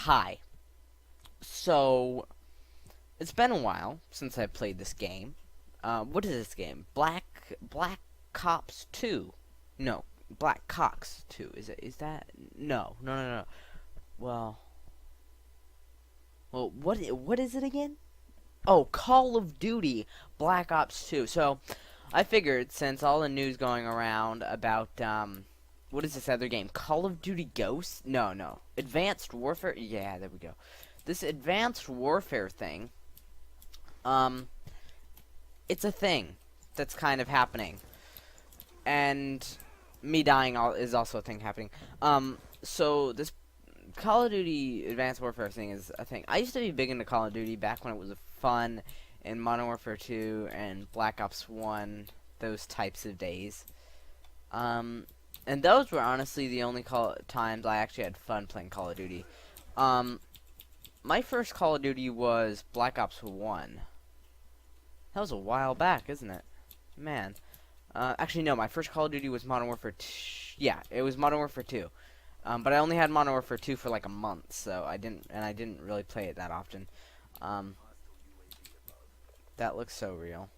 Hi. So, it's been a while since I played this game. What is this game? Black Cops 2. No, Black Cox 2. Is that? No, no, no, no. Well, what is it again? Oh, Call of Duty Black Ops 2. So, I figured since all the news going around about what is this other game? Call of Duty Ghosts? No, no. Advanced Warfare? Yeah, there we go. This Advanced Warfare thing, um, it's a thing that's kind of happening. And me dying is also a thing happening. So this Call of Duty Advanced Warfare thing is a thing. I used to be big into Call of Duty back when it was fun in Modern Warfare 2 and Black Ops 1, those types of days. And those were honestly the only times I actually had fun playing Call of Duty. My first Call of Duty was Black Ops 1. That was a while back, isn't it? Man. Actually, no, my first Call of Duty was Modern Warfare 2. Yeah, it was Modern Warfare 2. But I only had Modern Warfare 2 for like a month, so I didn't really play it that often. That looks so real.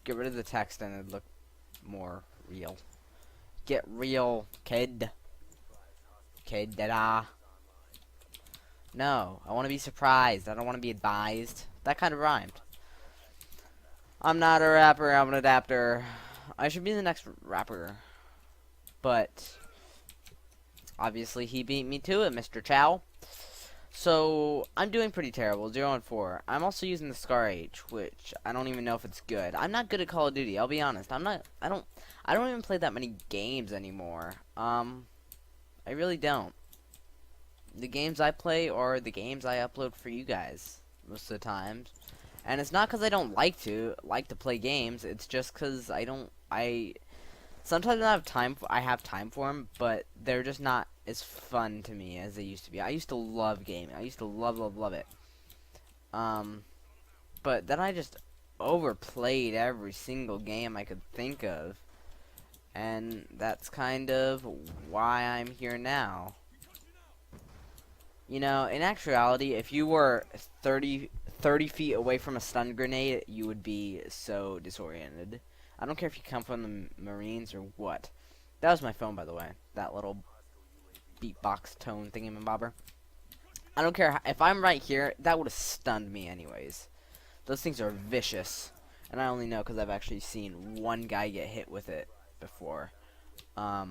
Get rid of the text and it'd look more real. Get real, kid. Kid, da-da. No, I want to be surprised. I don't want to be advised. That kind of rhymed. I'm not a rapper, I'm an adapter. I should be the next rapper. But obviously he beat me to it, Mr. Chow. So I'm doing pretty terrible, 0-4. I'm also using the Scar H, which I don't even know if it's good. I'm not good at Call of Duty, I'll be honest. I don't even play that many games anymore. I really don't. The games I play are the games I upload for you guys most of the times. And it's not because I don't like to play games. It's just because sometimes I have time for them, but they're just not as fun to me as they used to be. I used to love gaming. I used to love it. But then I just overplayed every single game I could think of. And that's kind of why I'm here now. You know, in actuality, if you were 30 feet away from a stun grenade, you would be so disoriented. I don't care if you come from the Marines or what. That was my phone, by the way. That little beatbox tone thingamabobber. I don't care. If I'm right here, that would have stunned me anyways. Those things are vicious. And I only know because I've actually seen one guy get hit with it before. I've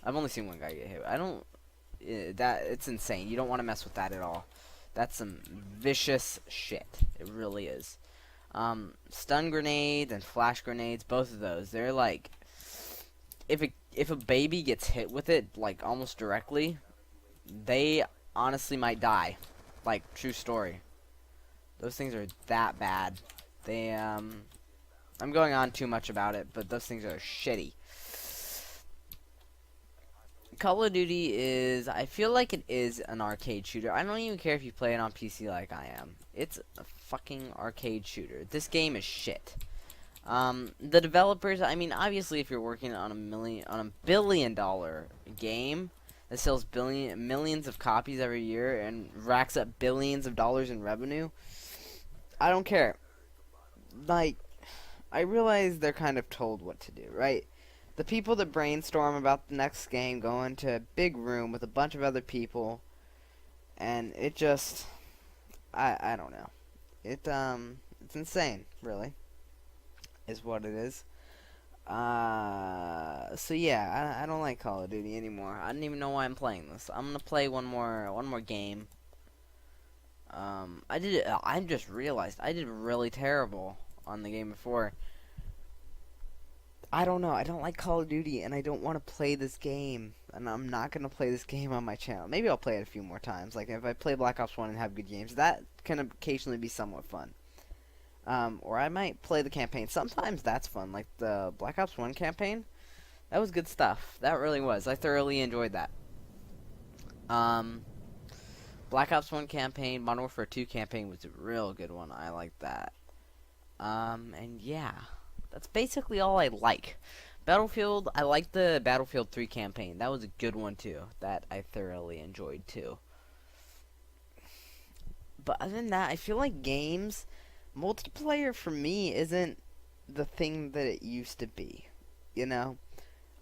only seen one guy get hit. It's insane. You don't want to mess with that at all. That's some vicious shit. It really is. Stun grenades and flash grenades, both of those, they're like, if a baby gets hit with it, like, almost directly, they honestly might die. Like, true story. Those things are that bad. I'm going on too much about it, but those things are shitty. Call of Duty is, I feel like it is an arcade shooter. I don't even care if you play it on PC like I am. It's a fucking arcade shooter. This game is shit. The developers, I mean, obviously if you're working on a billion-dollar game that sells millions of copies every year and racks up billions of dollars in revenue, I don't care. Like, I realize they're kind of told what to do, right? The people that brainstorm about the next game go into a big room with a bunch of other people, and it just, I don't know. It's insane, really, is what it is. So yeah, I don't like Call of Duty anymore. I don't even know why I'm playing this. I'm gonna play one more game. I just realized I did really terrible on the game before. I don't know. I don't like Call of Duty, and I don't want to play this game. And I'm not going to play this game on my channel. Maybe I'll play it a few more times. Like, if I play Black Ops 1 and have good games, that can occasionally be somewhat fun. Or I might play the campaign. Sometimes that's fun. Like, the Black Ops 1 campaign, that was good stuff. That really was. I thoroughly enjoyed that. Black Ops 1 campaign, Modern Warfare 2 campaign was a real good one. I like that. And yeah. That's basically all I like. Battlefield, I like the Battlefield 3 campaign. That was a good one too. That I thoroughly enjoyed too. But other than that, I feel like games multiplayer for me isn't the thing that it used to be. You know,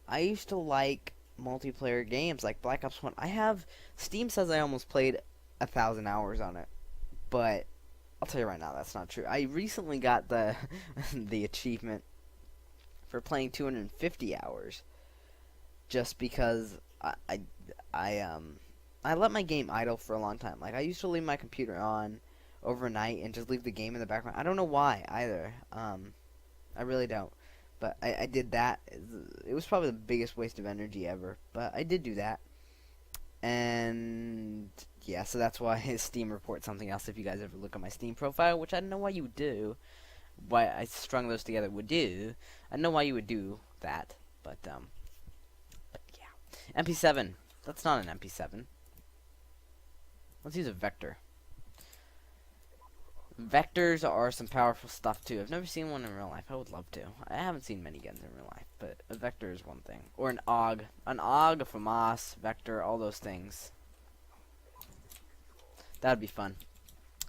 I used to like multiplayer games like Black Ops 1. I have Steam says I almost played 1,000 hours on it, but I'll tell you right now that's not true. I recently got the the achievement for playing 250 hours just because I let my game idle for a long time. Like I used to leave my computer on overnight and just leave the game in the background. I don't know why either. I really don't. But I did that. It was probably the biggest waste of energy ever. But I did do that. And yeah, so that's why Steam reports something else if you guys ever look at my Steam profile, which I don't know why you would do. Why I strung those together would do. I don't know why you would do that. But yeah. MP7. That's not an MP7. Let's use a vector. Vectors are some powerful stuff too. I've never seen one in real life. I would love to. I haven't seen many guns in real life, but a vector is one thing. Or an AUG. An AUG, a FAMAS, vector, all those things. That would be fun.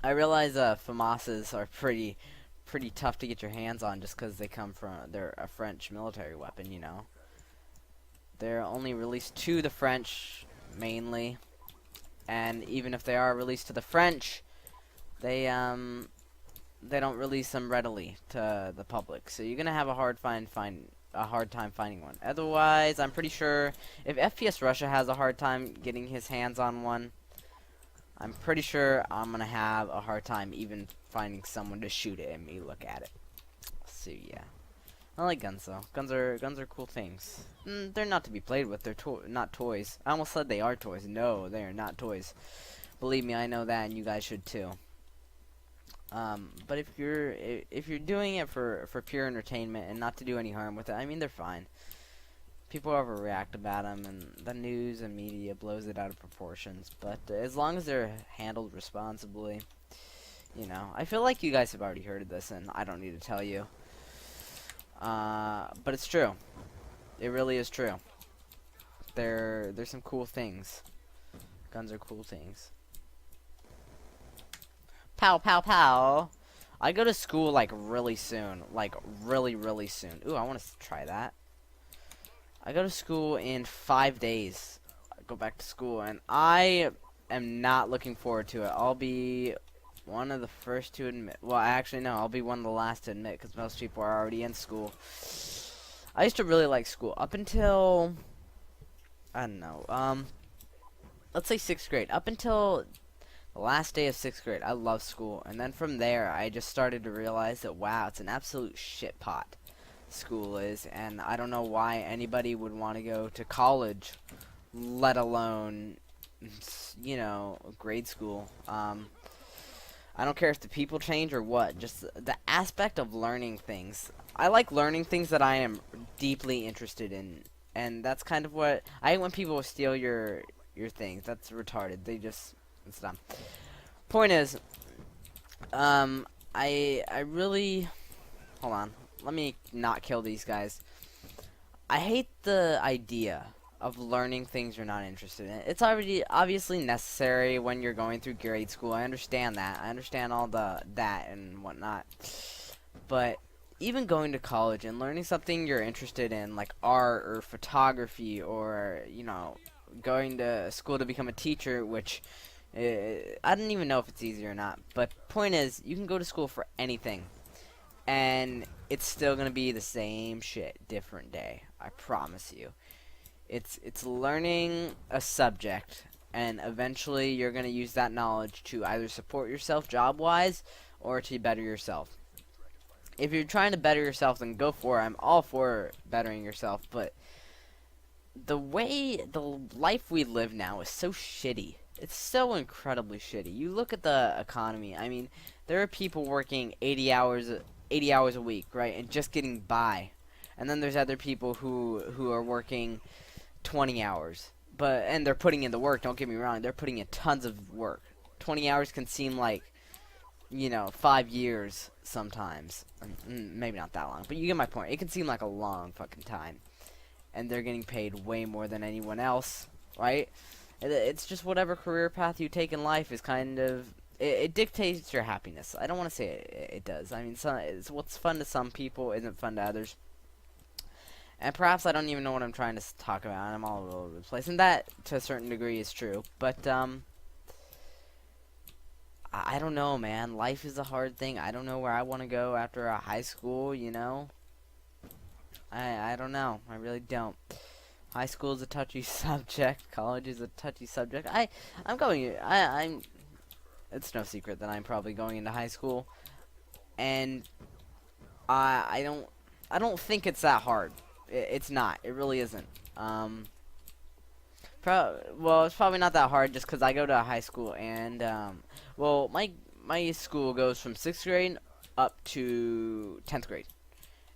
I realize FAMASs are pretty tough to get your hands on just because they're a French military weapon, you know. They're only released to the French, mainly. And even if they are released to the French, they don't release them readily to the public, so you're gonna have a hard time finding one. Otherwise, I'm pretty sure if FPS Russia has a hard time getting his hands on one, I'm pretty sure I'm gonna have a hard time even finding someone to shoot it and me look at it. So yeah, I like guns though. Guns are cool things. They're not to be played with. They're not toys. I almost said they are toys. No, they are not toys. Believe me, I know that, and you guys should too. But if you're doing it for pure entertainment and not to do any harm with it, I mean, they're fine. People overreact about them, and the news and media blows it out of proportions. But as long as they're handled responsibly, you know, I feel like you guys have already heard of this, and I don't need to tell you. But it's true. It really is true. There's some cool things. Guns are cool things. Pow, pow, pow. I go to school, like, really soon. Like, really, really soon. Ooh, I want to try that. I go to school in 5 days. I go back to school, and I am not looking forward to it. I'll be one of the first to admit. Well, actually, no. I'll be one of the last to admit, because most people are already in school. I used to really like school. Up until, I don't know, let's say 6th grade. Up until the last day of 6th grade, I loved school. And then from there, I just started to realize that, wow, it's an absolute shit pot, school is. And I don't know why anybody would want to go to college, let alone, you know, grade school. I don't care if the people change or what, just the aspect of learning things. I like learning things that I am deeply interested in. And that's kind of what, I hate when people steal your things. That's retarded. It's dumb. Point is, I really, hold on, let me not kill these guys. I hate the idea of learning things you're not interested in. It's already obviously necessary when you're going through grade school. I understand that. I understand all that and whatnot. But even going to college and learning something you're interested in, like art or photography, or, you know, going to school to become a teacher, which I don't even know if it's easy or not, but point is, you can go to school for anything, and it's still gonna be the same shit, different day. I promise you. It's learning a subject, and eventually you're gonna use that knowledge to either support yourself job-wise or to better yourself. If you're trying to better yourself, then go for it. I'm all for bettering yourself, but the life we live now is so shitty. It's so incredibly shitty. You look at the economy. I mean, there are people working 80 hours a week, right, and just getting by. And then there's other people who are working 20 hours. And they're putting in the work, don't get me wrong. They're putting in tons of work. 20 hours can seem like 5 years sometimes. Maybe not that long, but you get my point. It can seem like a long fucking time. And they're getting paid way more than anyone else, right? It's just whatever career path you take in life is kind of... It dictates your happiness. I don't want to say it does. I mean, it's what's fun to some people isn't fun to others. And perhaps I don't even know what I'm trying to talk about. I'm all over the place. And that, to a certain degree, is true. But, I don't know, man. Life is a hard thing. I don't know where I want to go after high school, you know? I don't know. I really don't. High school is a touchy subject. College is a touchy subject. I'm it's no secret that I'm probably going into high school. And I don't think it's that hard. It's not. It really isn't. Well, it's probably not that hard just because I go to a high school and, well, my school goes from 6th grade up to 10th grade.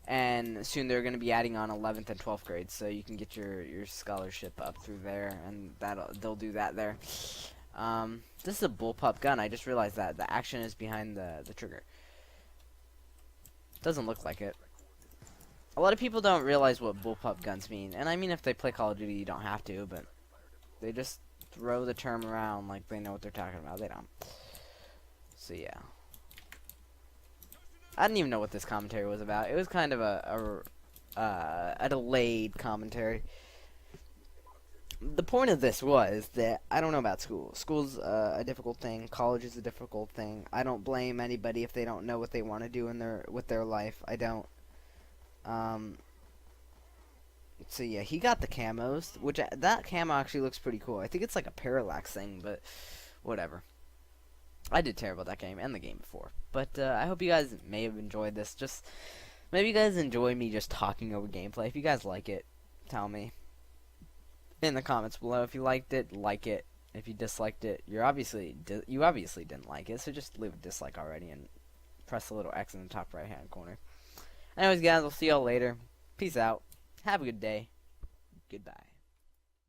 And soon they're going to be adding on 11th and 12th grades, so you can get your scholarship up through there, and they'll do that there. This is a bullpup gun. I just realized that the action is behind the trigger. Doesn't look like it. A lot of people don't realize what bullpup guns mean, and I mean if they play Call of Duty, you don't have to, but they just throw the term around like they know what they're talking about. They don't. So yeah. I didn't even know what this commentary was about. It was kind of a delayed commentary. The point of this was that I don't know about school. School's a difficult thing. College is a difficult thing. I don't blame anybody if they don't know what they want to do with their life. I don't. So yeah, he got the camos, which that camo actually looks pretty cool. I think it's like a parallax thing, but whatever. I did terrible that game and the game before. But I hope you guys may have enjoyed this. Just maybe you guys enjoy me just talking over gameplay. If you guys like it, tell me in the comments below. If you liked it, like it. If you disliked it, you obviously didn't like it. So just leave a dislike already and press the little X in the top right hand corner. Anyways, guys, we'll see y'all later. Peace out. Have a good day. Goodbye.